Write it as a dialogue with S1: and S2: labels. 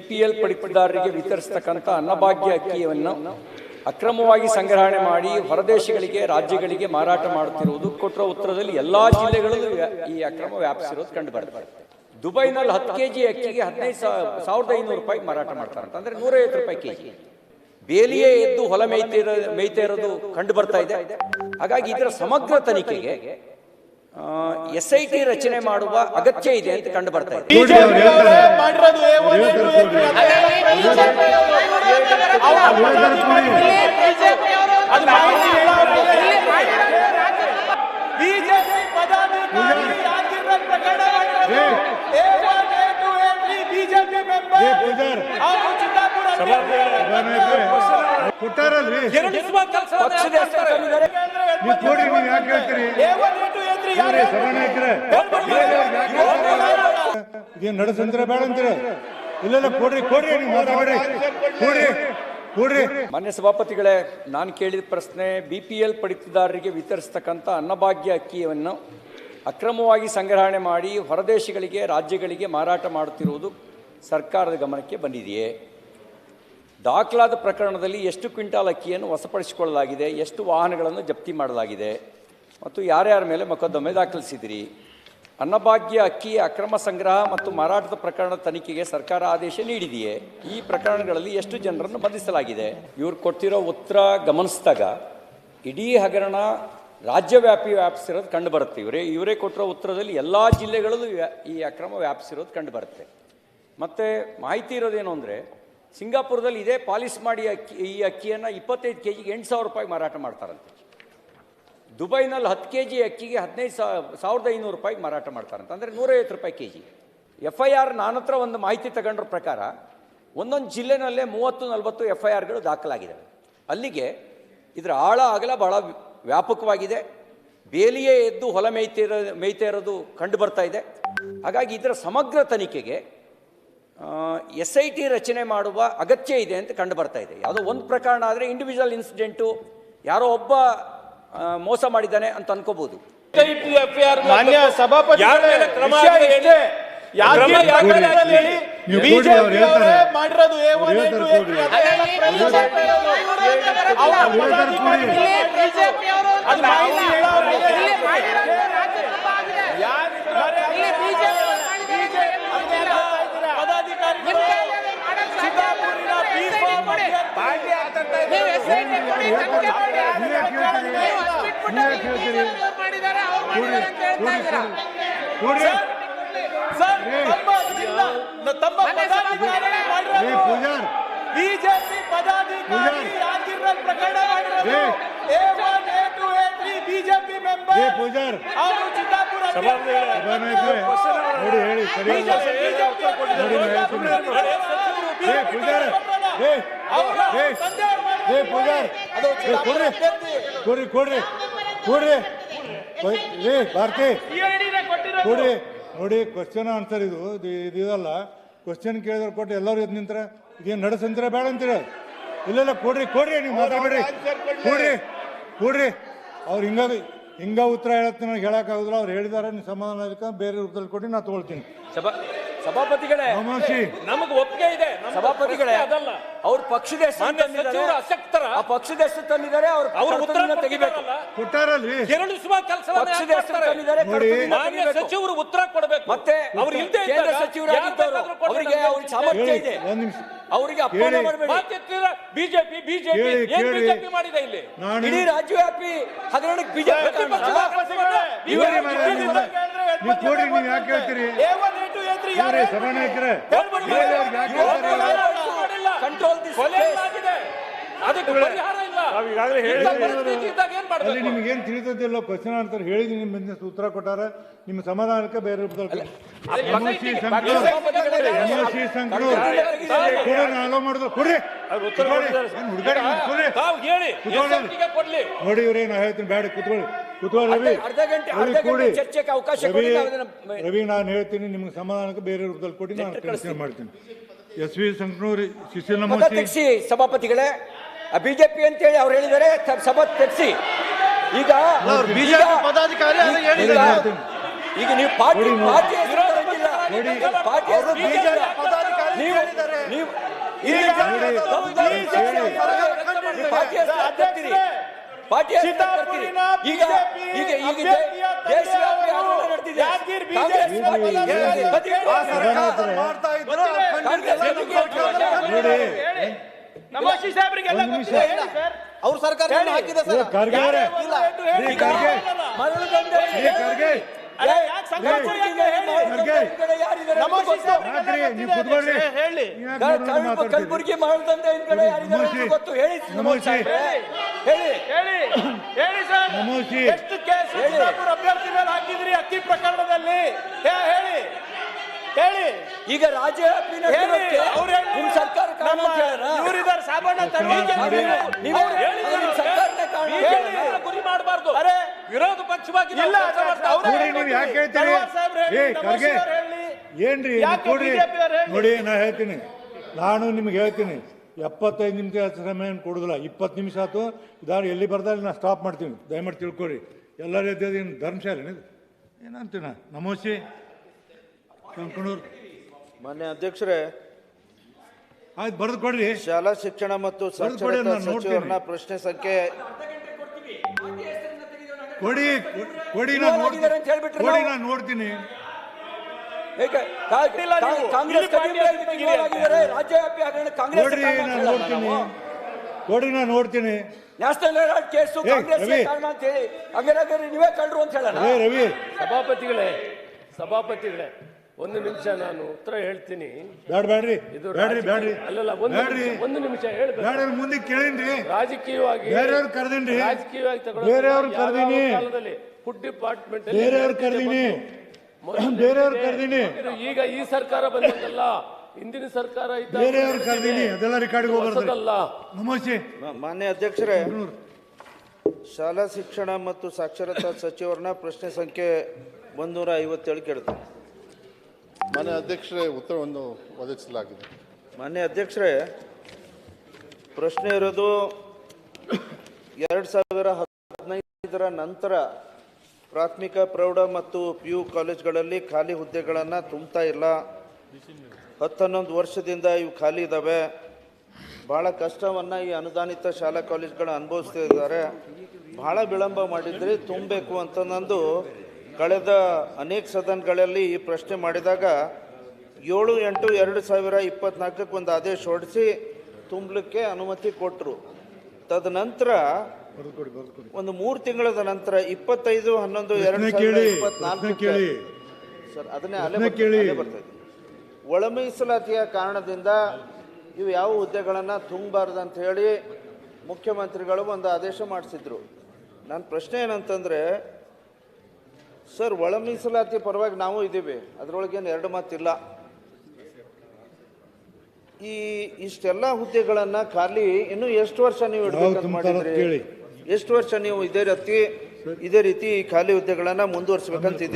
S1: BPL ಪಡಿತರದಾರರಿಗೆ ವಿತರಿಸತಕ್ಕಂಥ Annabhagya ಅಕ್ಕಿಯನ್ನು ಅಕ್ರಮವಾಗಿ ಸಂಗ್ರಹಣೆ ಮಾಡಿ ಹೊರದೇಶಗಳಿಗೆ ರಾಜ್ಯಗಳಿಗೆ ಮಾರಾಟ ಮಾಡುತ್ತಿರುವುದು ಕೊಟ್ಟಿರುವ ಉತ್ತರದಲ್ಲಿ ಎಲ್ಲಾ ಜಿಲ್ಲೆಗಳಲ್ಲೂ ಈ ಅಕ್ರಮ ವ್ಯಾಪಿಸಿರೋದು ಕಂಡು ಬರ್ತದೆ. ದುಬೈನಲ್ಲಿ 10 kg ಅಕ್ಕಿಗೆ 15,500 ರೂಪಾಯಿ ಮಾರಾಟ ಮಾಡ್ತಾರಂತ, ಅಂದ್ರೆ 150 ರೂಪಾಯಿ ಕೆಜಿ. ಬೇಲಿಯೇ ಎದ್ದು ಹೊಲ ಮೇಯ್ತಾ ಇರೋದು ಕಂಡು ಬರ್ತಾ ಇದೆ. ಹಾಗಾಗಿ ಇದರ ಸಮಗ್ರ ತನಿಖೆಗೆ SIT ರಚನೆ ಮಾಡುವ ಅಗತ್ಯ ಇದೆ ಅಂತ ಕಂಡು ಬರ್ತಾ ಇದೆ.
S2: ನಡೆಸಂತ್ರ ಬೇಡ ಅಂತೀರ? ಇಲ್ಲ ಕೊಡ್ರಿ
S1: ಮಾನ್ಯ ಸಭಾಪತಿಗಳೇ, ನಾನು ಕೇಳಿದ ಪ್ರಶ್ನೆ, BPL ಪಡಿತರದಾರರಿಗೆ ವಿತರಿಸತಕ್ಕಂಥ ಅನ್ನಭಾಗ್ಯ ಅಕ್ಕಿಯನ್ನು ಅಕ್ರಮವಾಗಿ ಸಂಗ್ರಹಣೆ ಮಾಡಿ ಹೊರದೇಶಗಳಿಗೆ ರಾಜ್ಯಗಳಿಗೆ ಮಾರಾಟ ಮಾಡುತ್ತಿರುವುದು ಸರ್ಕಾರದ ಗಮನಕ್ಕೆ ಬಂದಿದೆಯೇ? ದಾಖಲಾದ ಪ್ರಕರಣದಲ್ಲಿ ಎಷ್ಟು ಕ್ವಿಂಟಾಲ್ ಅಕ್ಕಿಯನ್ನು ವಶಪಡಿಸಿಕೊಳ್ಳಲಾಗಿದೆ, ಎಷ್ಟು ವಾಹನಗಳನ್ನು ಜಪ್ತಿ ಮಾಡಲಾಗಿದೆ ಮತ್ತು ಯಾರ್ಯಾರ ಮೇಲೆ ಮೊಕದ್ದಮೆ ದಾಖಲಿಸಿದಿರಿ? ಅನ್ನಭಾಗ್ಯ ಅಕ್ಕಿಯ ಅಕ್ರಮ ಸಂಗ್ರಹ ಮತ್ತು ಮಾರಾಟದ ಪ್ರಕರಣದ ತನಿಖೆಗೆ ಸರ್ಕಾರ ಆದೇಶ ನೀಡಿದೆಯೇ? ಈ ಪ್ರಕರಣಗಳಲ್ಲಿ ಎಷ್ಟು ಜನರನ್ನು ಬಂಧಿಸಲಾಗಿದೆ? ಇವ್ರು ಕೊಟ್ಟಿರೋ ಉತ್ತರ ಗಮನಿಸಿದಾಗ ಇಡೀ ಹಗರಣ ರಾಜ್ಯವ್ಯಾಪಿ ವ್ಯಾಪಿಸಿರೋದು ಕಂಡು ಬರುತ್ತೆ. ಇವರೇ ಕೊಟ್ಟಿರೋ ಉತ್ತರದಲ್ಲಿ ಎಲ್ಲ ಜಿಲ್ಲೆಗಳಲ್ಲೂ ಈ ಅಕ್ರಮ ವ್ಯಾಪಿಸಿರೋದು ಕಂಡು ಬರುತ್ತೆ. ಮತ್ತು ಮಾಹಿತಿ ಇರೋದೇನು ಅಂದರೆ, ಸಿಂಗಾಪುರದಲ್ಲಿ ಇದೇ ಪಾಲಿಸ್ ಮಾಡಿ ಈ ಅಕ್ಕಿಯನ್ನು 25 kgಗೆ 8,000 ರೂಪಾಯಿ ಮಾರಾಟ ಮಾಡ್ತಾರಂತೆ. ದುಬೈನಲ್ಲಿ 10 kg ಅಕ್ಕಿಗೆ 15,500 ರೂಪಾಯಿಗೆ ಮಾರಾಟ ಮಾಡ್ತಾರಂತ, ಅಂದರೆ 150 ರೂಪಾಯಿ ಕೆಜಿ. FIR ನನ್ನ ಹತ್ರ ಒಂದು ಮಾಹಿತಿ ತಗೊಂಡ್ರ ಪ್ರಕಾರ ಒಂದೊಂದು ಜಿಲ್ಲೆನಲ್ಲೇ 30-40 FIRಗಳು ದಾಖಲಾಗಿದ್ದಾವೆ. ಅಲ್ಲಿಗೆ ಇದರ ಆಳ ಅಗಲ ಬಹಳ ವ್ಯಾಪಕವಾಗಿದೆ. ಬೇಲಿಯೇ ಎದ್ದು ಹೊಲ ಮೇಯ್ತಾ ಇರೋದು ಕಂಡು ಬರ್ತಾ ಇದೆ. ಹಾಗಾಗಿ ಇದರ ಸಮಗ್ರ ತನಿಖೆಗೆ SIT ರಚನೆ ಮಾಡುವ ಅಗತ್ಯ ಇದೆ ಅಂತ ಕಂಡು ಬರ್ತಾ ಇದೆ. ಯಾವುದೋ ಒಂದು ಪ್ರಕರಣ ಆದರೆ ಇಂಡಿವಿಜುವಲ್ ಇನ್ಸಿಡೆಂಟು, ಯಾರೋ ಒಬ್ಬ ಮೋಸ ಮಾಡಿದ್ದಾನೆ ಅಂತ ಅನ್ಕೋಬಹುದು.
S3: ಮಾನ್ಯ ಸಭಾಪತಿ ಬಿಜೆಪಿ ಪದಾಧಿಕಾರಿ ಆಗಿರೋ ಪ್ರಕರಣ ಬಿಜೆಪಿ ಮೆಂಬರ್ ಹಾಗೂ ಚಿತ್ತಾಪುರ
S2: ಭಾರತಿ ನೋಡಿ, ಕ್ವಶನ್ ಆನ್ಸರ್ ಇದಲ್ಲ. ಕ್ವಶನ್ ಕೇಳಿದ್ರೆ ಕೊಟ್ಟು ಎಲ್ಲರೂ ಎದ್ದು ನಿಂತರ ಇದೇನು ನಡೆಸಂತೀರ ಬೇಡ ಅಂತೀರ? ಇಲ್ಲ ಕೊಡ್ರಿ ನೀವು ಮಾತಾಡ್ಬೇಡ್ರಿ, ಕೊಡ್ರಿ. ಅವ್ರು ಹಿಂಗ ಉತ್ತರ ಹೇಳತ್ತೆ, ನನಗೆ ಹೇಳಕ್ಕಾಗುದಿಲ್ಲ. ಅವ್ರು ಹೇಳಿದಾರೆ, ನೀವು ಸಮಾಧಾನ ಅದಕ್ಕೆ ಬೇರೆ ರೂಪದಲ್ಲಿ ಕೊಟ್ಟು ನಾ ತಗೊಳ್ತೀನಿ.
S1: ಸಭಾಪತಿಗಳೇ,
S3: ನಮಗೆ ಒಪ್ಪಿಗೆ ಇದೆ.
S1: ಸಭಾಪತಿಗಳೇ, ಅದಲ್ಲ, ಅವ್ರ ಪಕ್ಷದ ಅಸಕ್ತರ ಆ ಪಕ್ಷದ ಹೆಸರು ತಂದಿದ್ದಾರೆ, ಅವ್ರ ಉತ್ತರ ತೆಗಿಬೇಕು.
S2: ಕೊಟ್ಟಾರಲ್ರಿ,
S3: ಮಾನ್ಯ ಸಚಿವರು ಉತ್ತರ ಕೊಡಬೇಕು.
S1: ಮತ್ತೆ ಅವ್ರು ಕೇಂದ್ರ ಸಚಿವರಾಗಿದ್ದವರು, ಅವರಿಗೆ ಸಾಮರ್ಥ್ಯ ಇದೆ, ಅವರಿಗೆ ಅಪಮಾನ ಮಾಡಬೇಡಿ.
S3: ಬಿಜೆಪಿ ಮಾಡಿದೆ ಇಲ್ಲಿ
S1: ಇಡೀ ರಾಜ್ಯವ್ಯಾಪಿ ಹಗರಣಕ್ಕೆ ಬಿಜೆಪಿ
S2: ಕೊಡಿ. ನೀವು ಯಾಕೆ ಹೇಳ್ತೀರಿ ಸಭಾನಾಯಕರೇ? ಅಲ್ಲಿ ನಿಮ್ಗೇನು ತಿಳಿದಿಲ್ಲ, ಕ್ವಶನ್ ಆನ್ಸರ್ ಹೇಳಿದೀನಿ, ನಿಮ್ಮ ಉತ್ತರ ಕೊಟ್ಟಾರ, ನಿಮ್ಮ ಸಮಾಧಾನಕ್ಕೆ ಬೇರೆ ರೂಪದಲ್ಲಿ ನೋಡಿ. ಇವ್ರೇನು ಹೇಳ್ತೀನಿ, ಬೇಡ ಕುತ್ಕೊಳ್ಳಿ. ರವಿ, ನಾನು ಹೇಳ್ತೀನಿ, ನಿಮ್ಗೆ ಸಮಾಧಾನಕ್ಕೆ ಬೇರೆ ರೂಪದಲ್ಲಿ ಕೊಟ್ಟು ನಾನು ಕನ್ಸಿಡರ್ ಮಾಡ್ತೀನಿ. SV ಸಂಕನೂರು
S1: ತೆಗಿಸಿ. ಸಭಾಪತಿಗಳೇ, ಬಿಜೆಪಿ ಅಂತ ಹೇಳಿ ಅವ್ರು ಹೇಳಿದ್ದಾರೆ, ಸಭಾ ತೆಗಿಸಿ. ಈಗ ಈಗ ನೀವು ಪಾರ್ಟಿ ನೀವು ಪಾರ್ಟಿ ಈಗ ಈಗ ಈಗ ದೇಶವ್ಯಾಪಿ ಆಂದೋಲನ ನಡೆದಿದೆ.
S3: ನಮೋಶಿ ಸಾಹೇಬ್ರಿಗೆ ಎಲ್ಲ ಗೊತ್ತಿದೆ ಹೇಳಿ ಸರ್.
S4: ಅವ್ರ ಸರ್ಕಾರ ಹಾಕಿದೆ ಸರ್.
S2: ಖರ್ಗೆ ಅವರೇ,
S1: ಮರಳು ದಂಧೆ
S3: ಅರೆ ಯಾಕೆ ಸಂಘರ್ಷ ಹೇಳಿ
S1: ಕಲಬುರಗಿ ಮರಳು ದಂಧೆ ಹಿಂದ್ ಕಡೆ ಯಾರಿದ್ದಾರೆ ಗೊತ್ತು ಹೇಳಿ. ಹೇಳಿ
S3: ಹೇಳಿ ಸರ್, ಎಷ್ಟು ಕೇಸ್ ಸಿದ್ದಾಪುರ ಅಭ್ಯರ್ಥಿ ಮೇಲೆ ಹಾಕಿದ್ರಿ ಅಕ್ಕಿ ಪ್ರಕರಣದಲ್ಲಿ ಹೇಳಿ ಹೇಳಿ.
S1: ಈಗ ರಾಜ್ಯವ್ಯಾಪಿ ನಿಮ್ ಸರ್ಕಾರ
S3: ಇವರಿದ್ದಾರೆ ಸಾಬಣ್ಣ ಗುರಿ ಮಾಡಬಾರ್ದು. ಅರೆ ವಿರೋಧ ಪಕ್ಷವಾಗಿ
S2: ನೀವು ಯಾಕೆ ಹೇಳ್ತೀರಿ? ಏನ್ರಿ ಕೊಡ್ರಿ ನೋಡಿ, ನಾ ಹೇಳ್ತೀನಿ, ನಾನು ನಿಮ್ಗೆ ಹೇಳ್ತೀನಿ, 75 ನಿಮಿಷ ಸಮಯ ಕೊಡುದಿಲ್ಲ. 20 ನಿಮಿಷ ಆಯ್ತು, ಇದಾರು ಎಲ್ಲಿ ಬರ್ದಲ್ಲಿ ನಾ ಸ್ಟಾಪ್ ಮಾಡ್ತೀನಿ. ದಯಮಾಡಿ ತಿಳ್ಕೊರಿ. ಎಲ್ಲರೂ ಎದ್ದೇನು ಧರ್ಮಶಾಲೆ ಏನಂತೀನ? ನಮೋಸಿ ಕಂಕಣೂರು.
S4: ಮಾನ್ಯ ಅಧ್ಯಕ್ಷರೇ,
S2: ಆಯ್ತು ಬರೆದು ಕೊಡ್ರಿ.
S4: ಶಾಲಾ ಶಿಕ್ಷಣ ಮತ್ತು ಸಾಕ್ಷರತಾ ಸಚಿವರನ್ನ ಪ್ರಶ್ನೆ ಸಂಖ್ಯೆ
S2: ಕೊಡಿ ಕೊಡಿ, ನಾನು ನೋಡ್ತೀನಿ.
S1: ಕಾಂಗ್ರೆಸ್ ರಾಜ್ಯವ್ಯಾಪಿ ಹಗರಣ
S2: ಕೊಡಿ, ನಾನು ನೋಡ್ತೀನಿ.
S1: ನ್ಯಾಷನಲ್ ಹೆರಾಲ್ಡ್ ಕೇಸು ಕಾಂಗ್ರೆಸ್ ಕಾರಣ ಅಂತ ಹೇಳಿ ಹಂಗಾರೆ ನೀವೇ ಕಳ್ರು ಅಂತ ಹೇಳೋಣ.
S2: ರವಿ
S5: ಸಭಾಪತಿಗಳೇ ಒಂದು ನಿಮಿಷ ನಾನು ಉತ್ತರ ಹೇಳ್ತೀನಿ.
S2: ಬ್ಯಾಡ್ರಿ
S5: ಅಲ್ಲಲ್ಲ ಒಂದು ನಿಮಿಷ ಹೇಳ್ಬೇಕು.
S2: ಮುಂದೆ ಕೇಳಿನ್ರಿ.
S5: ರಾಜಕೀಯವಾಗಿ
S2: ಬೇರೆಯವ್ರು ಕರೆದಿನ್ರಿ.
S5: ಬೇರೆಯವ್ರು ಕರೆದಿನಿ. ಫುಡ್ ಡಿಪಾರ್ಟ್ಮೆಂಟ್
S2: ಬೇರೆಯವ್ರು ಕರೆದಿನಿ.
S5: ಈಗ ಈ ಸರ್ಕಾರ ಬಂದಲ್ಲ, ಹಿಂದಿನ ಸರ್ಕಾರ
S2: ಬೇರೆಯವ್ರು ಕರೆದಿನಿ. ಅದೆಲ್ಲ ರೆಕಾರ್ಡ್ಗೆ
S5: ಹೋಗೋದಲ್ಲ.
S2: ನಮೋಸಿ.
S4: ಮಾನ್ಯ ಅಧ್ಯಕ್ಷರೇ, ಶಾಲಾ ಶಿಕ್ಷಣ ಮತ್ತು ಸಾಕ್ಷರತಾ ಸಚಿವರನ್ನ ಪ್ರಶ್ನೆ ಸಂಖ್ಯೆ 157 ಕೇಳ್ತೀನಿ.
S6: ಮಾನ್ಯ ಅಧ್ಯಕ್ಷರೇ, ಉತ್ತರವನ್ನು ಒದಗಿಸಲಾಗಿದೆ.
S4: ಮಾನ್ಯ ಅಧ್ಯಕ್ಷರೇ, ಪ್ರಶ್ನೆ ಇರೋದು 2015 ನಂತರ ಪ್ರಾಥಮಿಕ ಪ್ರೌಢ ಮತ್ತು PU ಕಾಲೇಜ್ಗಳಲ್ಲಿ ಖಾಲಿ ಹುದ್ದೆಗಳನ್ನು ತುಂಬ್ತಾ ಇಲ್ಲ. 10-11 ವರ್ಷದಿಂದ ಇವು ಖಾಲಿ ಇದ್ದಾವೆ. ಭಾಳ ಕಷ್ಟವನ್ನು ಈ ಅನುದಾನಿತ ಶಾಲಾ ಕಾಲೇಜ್ಗಳು ಅನುಭವಿಸ್ತಿದ್ದಾರೆ. ಭಾಳ ವಿಳಂಬ ಮಾಡಿದರೆ ತುಂಬಬೇಕು ಅಂತ ನಂದು ಕಳೆದ ಅನೇಕ ಸದನಗಳಲ್ಲಿ ಈ ಪ್ರಶ್ನೆ ಮಾಡಿದಾಗ 7-8-2024 ಒಂದು ಆದೇಶ ಹೊರಡಿಸಿ ತುಂಬಲಿಕ್ಕೆ ಅನುಮತಿ ಕೊಟ್ಟರು. ತದನಂತರ ಒಂದು 3 ತಿಂಗಳ ನಂತರ 25-11-2024 ಸರ್ ಅದನ್ನೇ ಅಲೆ ಬರ್ತಾ ಇದೆ. ಒಳ ಮೀಸಲಾತಿಯ ಕಾರಣದಿಂದ ಇವು ಯಾವ ಹುದ್ದೆಗಳನ್ನು ತುಂಬಬಾರ್ದು ಅಂತ ಹೇಳಿ ಮುಖ್ಯಮಂತ್ರಿಗಳು ಒಂದು ಆದೇಶ ಮಾಡಿಸಿದ್ರು. ನನ್ನ ಪ್ರಶ್ನೆ ಏನಂತಂದರೆ, ಸರ್ ಒಳ ಮೀಸಲಾತಿ ಪರವಾಗಿ ನಾವು ಇದ್ದೀವಿ, ಅದರೊಳಗೇನು ಎರಡು ಮಾತಿಲ್ಲ. ಈ ಇಷ್ಟೆಲ್ಲ ಹುದ್ದೆಗಳನ್ನು ಖಾಲಿ ಇನ್ನೂ ಎಷ್ಟು ವರ್ಷ ನೀವು ಇಡಬೇಕಂತ ಮಾಡಿದ್ರಿ? ಎಷ್ಟು ವರ್ಷ ನೀವು ಇದೇ ರೀತಿ ಖಾಲಿ ಹುದ್ದೆಗಳನ್ನು ಮುಂದುವರಿಸಬೇಕಂತಿದ್ದೀರಿ?